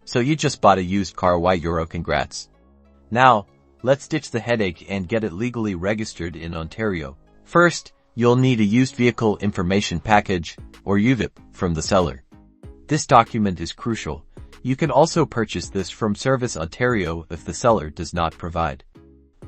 So you just bought a used car, €1. Congrats. Now, let's ditch the headache and get it legally registered in Ontario. First, you'll need a used vehicle information package, or UVIP, from the seller. This document is crucial. You can also purchase this from ServiceOntario if the seller does not provide.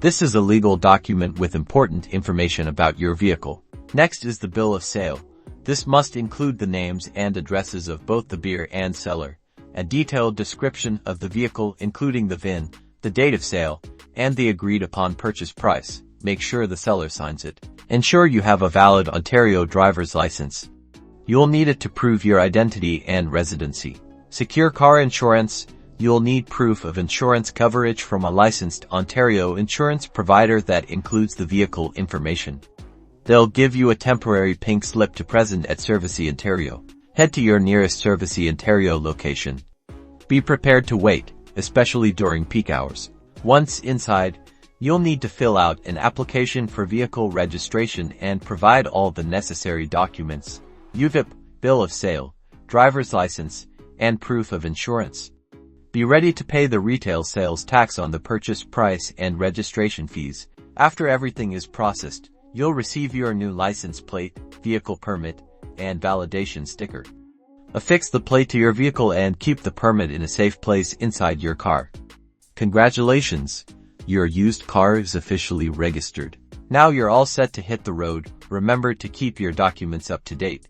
This is a legal document with important information about your vehicle. Next is the bill of sale. This must include the names and addresses of both the buyer and seller, a detailed description of the vehicle including the VIN, the date of sale, and the agreed upon purchase price. Make sure the seller signs it. Ensure you have a valid Ontario driver's license. You'll need it to prove your identity and residency. Secure car insurance. You'll need proof of insurance coverage from a licensed Ontario insurance provider that includes the vehicle information. They'll give you a temporary pink slip to present at ServiceOntario. Head to your nearest ServiceOntario location. Be prepared to wait, especially during peak hours. Once inside, you'll need to fill out an application for vehicle registration and provide all the necessary documents: UVIP, bill of sale, driver's license, and proof of insurance. Be ready to pay the retail sales tax on the purchase price and registration fees. After everything is processed, you'll receive your new license plate, vehicle permit, and validation sticker. Affix the plate to your vehicle and keep the permit in a safe place inside your car. Congratulations! Your used car is officially registered. Now you're all set to hit the road. Remember to keep your documents up to date.